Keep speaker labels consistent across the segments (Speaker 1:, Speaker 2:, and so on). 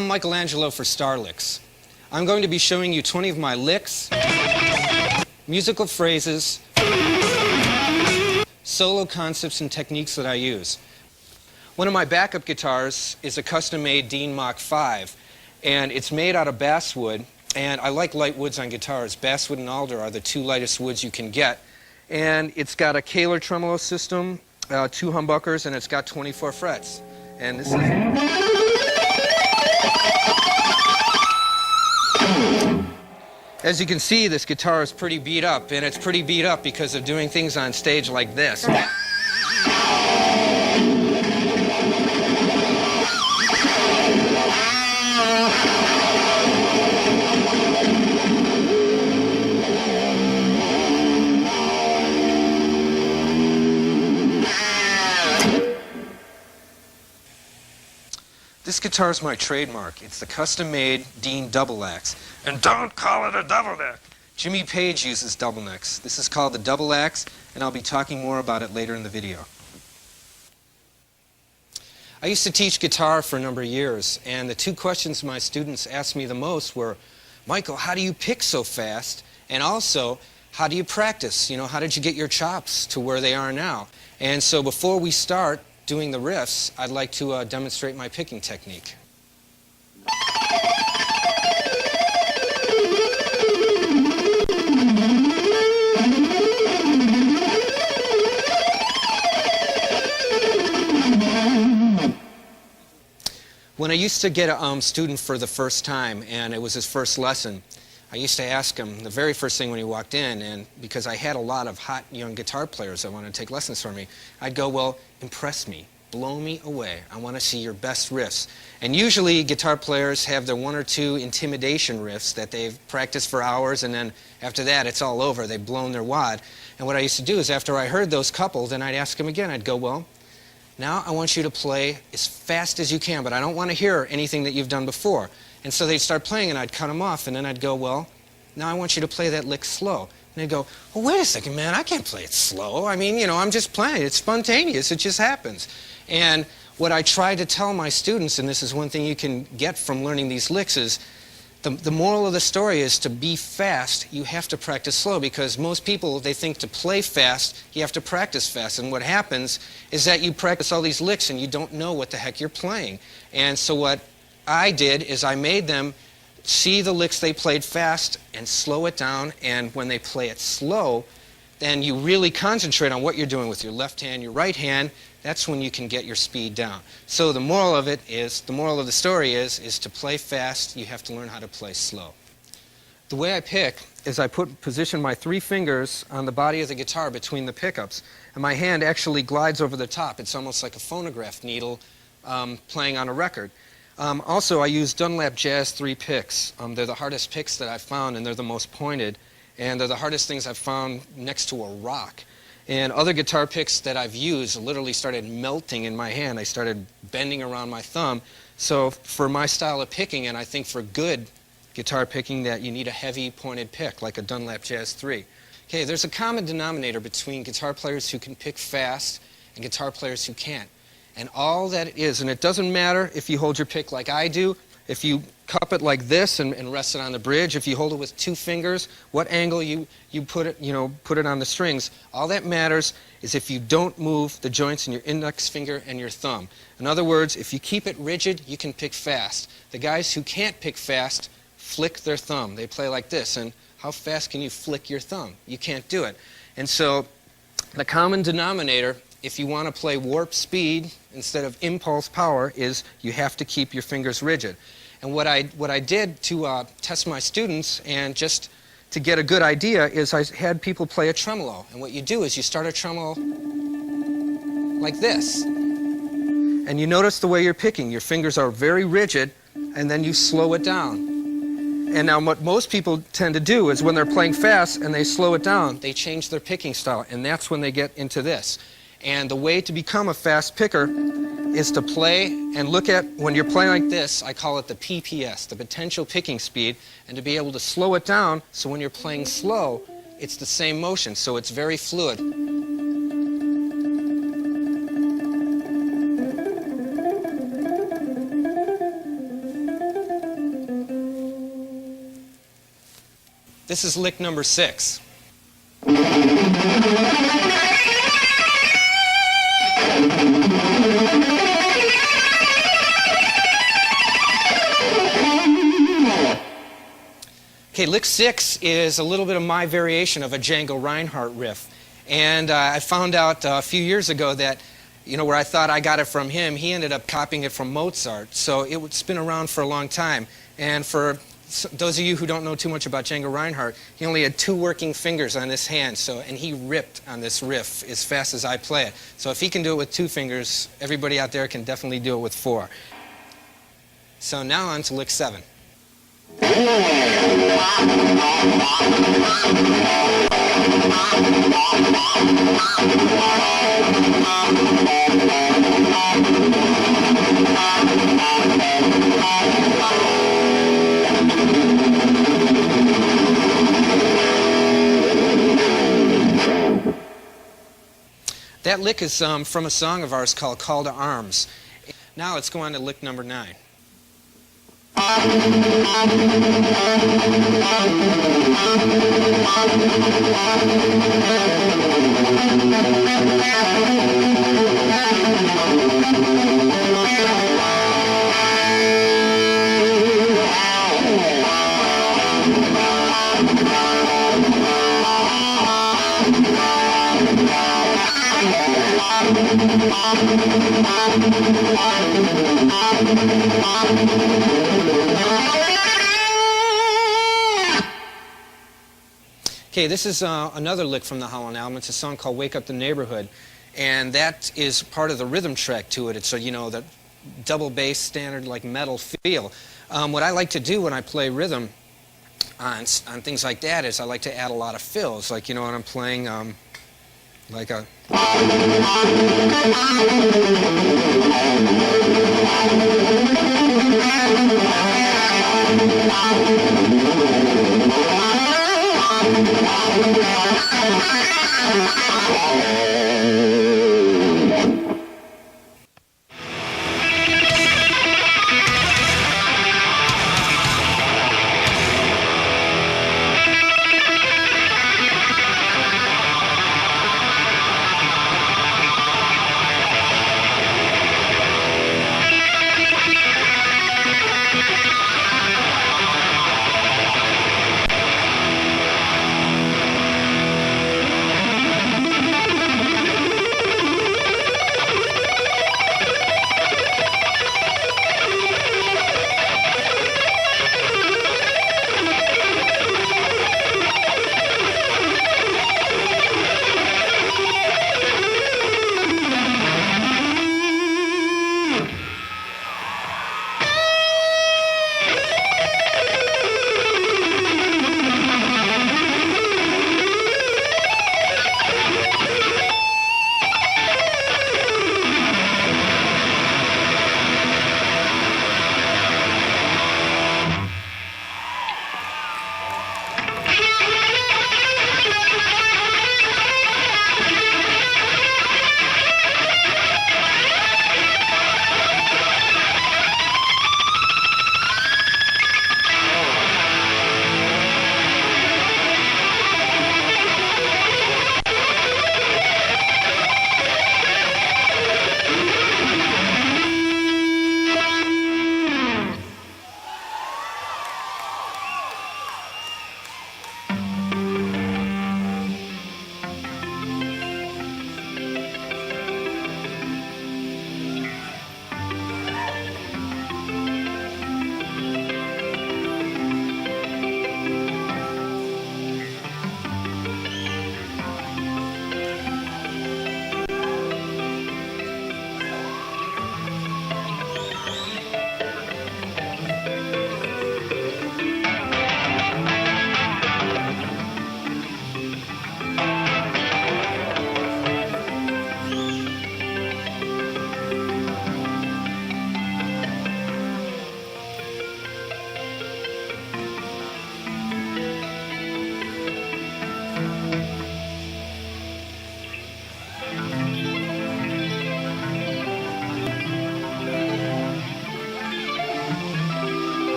Speaker 1: I'm Angelo for Starlicks. I'm going to be showing you 20 of my licks, musical phrases, solo concepts and techniques that I use. One of my backup guitars is a custom-made Dean Mach 5, and it's made out of basswood, and I like light woods on guitars. Basswood and alder are the two lightest woods you can get. And it's got a Kaler tremolo system, 2 humbuckers, and it's got 24 frets. And this is... As you can see, this guitar is pretty beat up, and it's pretty beat up because of doing things on stage like this. This guitar is my trademark. It's the custom-made Dean double axe. And don't call it a double neck. Jimmy Page uses double necks. This is called the double axe, and I'll be talking more about it later in the video. I used to teach guitar for a number of years, and the 2 questions my students asked me the most were, Michael, how do you pick so fast? And also, how do you practice? You know, how did you get your chops to where they are now? And so before we start doing the riffs, I'd like to demonstrate my picking technique. When I used to get a student for the first time, and it was his first lesson, I used to ask him the very first thing when he walked in, and because I had a lot of hot young guitar players that wanted to take lessons from me, I'd go, well, impress me, blow me away. I want to see your best riffs. And usually guitar players have their 1 or 2 intimidation riffs that they've practiced for hours, and then after that it's all over. They've blown their wad. And what I used to do is after I heard those couple, then I'd ask him again. I'd go, well, now I want you to play as fast as you can, but I don't want to hear anything that you've done before. And so they'd start playing, and I'd cut them off, and then I'd go, well, now I want you to play that lick slow. And they'd go, well, wait a second, man, I can't play it slow. I mean, you know, I'm just playing. It's spontaneous. It just happens. And what I try to tell my students, and this is one thing you can get from learning these licks, is the moral of the story is to be fast, you have to practice slow, because most people, they think to play fast, you have to practice fast. And what happens is that you practice all these licks and you don't know what the heck you're playing. And so what I did is I made them see the licks they played fast and slow it down, and when they play it slow, then you really concentrate on what you're doing with your left hand, your right hand. That's when you can get your speed down. So the moral of it is, the moral of the story is to play fast, you have to learn how to play slow. The way I pick is I position my 3 fingers on the body of the guitar between the pickups, and my hand actually glides over the top. It's almost like a phonograph needle playing on a record. Also, I use Dunlap Jazz 3 picks. They're the hardest picks that I've found, and they're the most pointed, and they're the hardest things I've found next to a rock. And other guitar picks that I've used literally started melting in my hand. I started bending around my thumb. So for my style of picking, and I think for good guitar picking, that you need a heavy pointed pick, like a Dunlap Jazz 3. Okay, there's a common denominator between guitar players who can pick fast and guitar players who can't. And all that it is, and it doesn't matter if you hold your pick like I do, if you cup it like this and rest it on the bridge, if you hold it with 2 fingers, what angle you put it on the strings, all that matters is if you don't move the joints in your index finger and your thumb. In other words, if you keep it rigid, you can pick fast. The guys who can't pick fast flick their thumb. They play like this, and how fast can you flick your thumb? You can't do it. And so the common denominator, if you want to play warp speed instead of impulse power, is you have to keep your fingers rigid. And what I did to test my students and just to get a good idea is I had people play a tremolo. And what you do is you start a tremolo like this. And you notice the way you're picking. Your fingers are very rigid, and then you slow it down. And now what most people tend to do is when they're playing fast and they slow it down, they change their picking style, and that's when they get into this. And the way to become a fast picker is to play and look at, when you're playing like this, I call it the PPS, the potential picking speed, and to be able to slow it down so when you're playing slow, it's the same motion, so it's very fluid. This is lick number 6. Okay, lick 6 is a little bit of my variation of a Django Reinhardt riff. And I found out a few years ago that, where I thought I got it from him, he ended up copying it from Mozart. So it's been around for a long time. And for those of you who don't know too much about Django Reinhardt, he only had 2 working fingers on this hand, and he ripped on this riff as fast as I play it. So if he can do it with 2 fingers, everybody out there can definitely do it with 4. So now on to lick 7. That lick is from a song of ours called Call to Arms. Now let's go on to lick number 9. Okay, this is another lick from the Holland album. It's a song called Wake Up the Neighborhood, and that is part of the rhythm track to it. It's the double bass standard like metal feel. What I like to do when I play rhythm on things like that is I like to add a lot of fills, like when I'm playing like a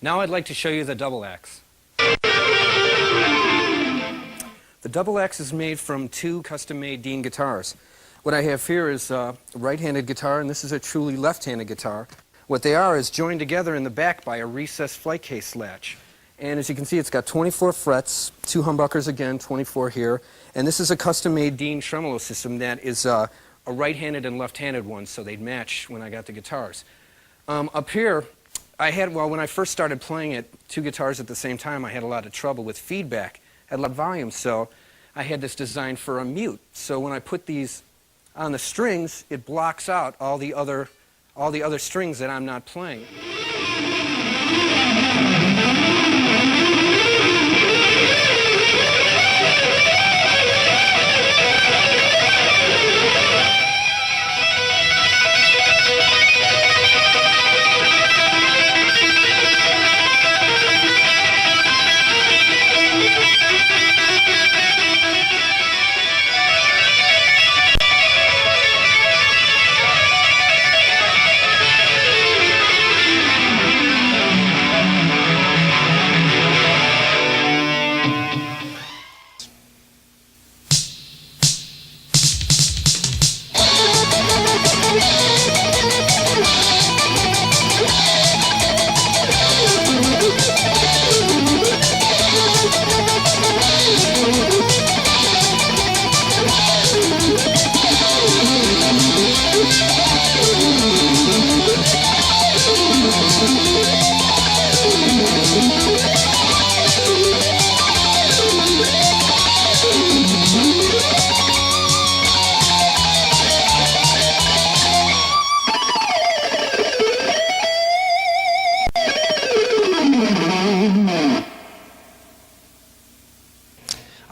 Speaker 1: Now I'd like to show you the double axe. The double axe is made from two custom-made Dean guitars. What I have here is a right-handed guitar, and this is a truly left-handed guitar. What they are is joined together in the back by a recessed flight case latch. And as you can see, it's got 24 frets, 2 humbuckers again, 24 here. And this is a custom-made Dean tremolo system that is a right-handed and left-handed one, so they'd match when I got the guitars. Up here, when I first started playing it, 2 guitars at the same time, I had a lot of trouble with feedback. I had a lot of volume, so I had this designed for a mute. So when I put these on the strings, it blocks out all the other strings that I'm not playing.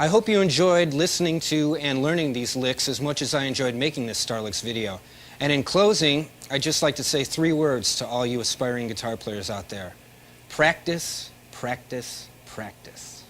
Speaker 1: I hope you enjoyed listening to and learning these licks as much as I enjoyed making this Starlicks video. And in closing, I'd just like to say 3 words to all you aspiring guitar players out there. Practice, practice, practice.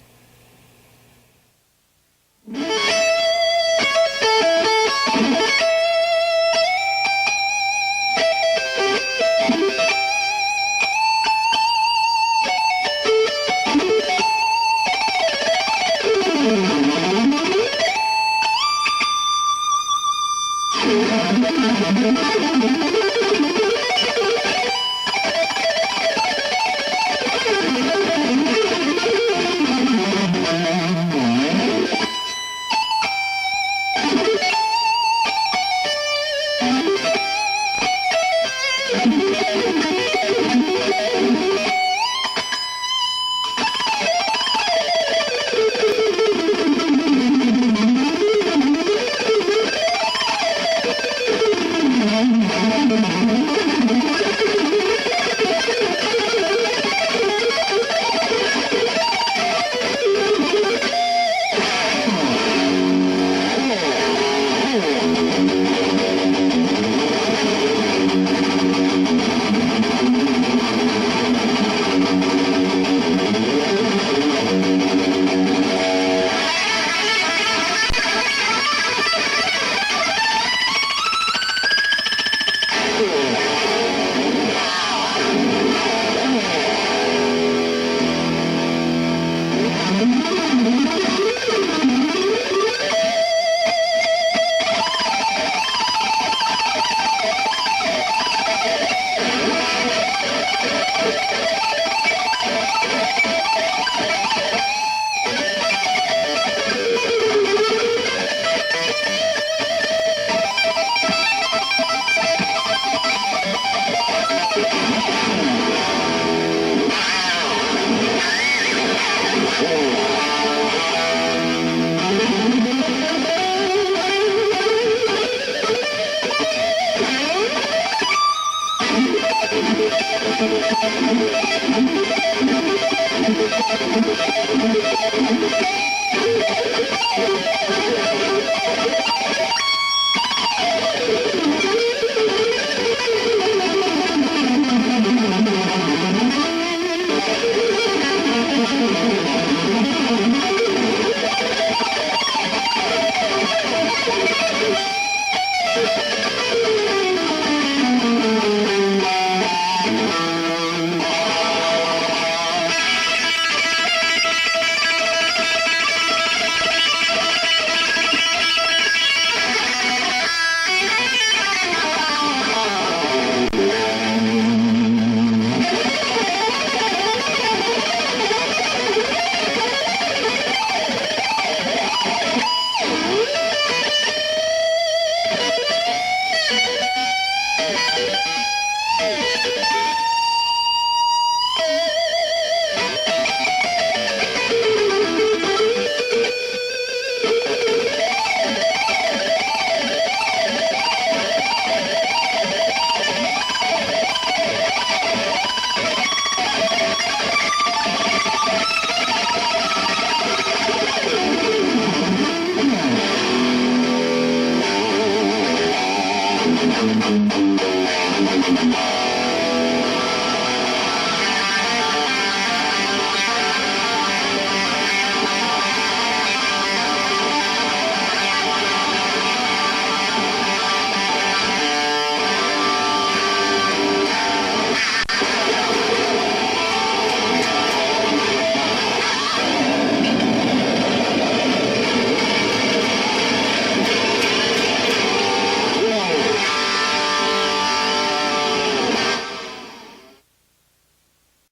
Speaker 2: Thank you.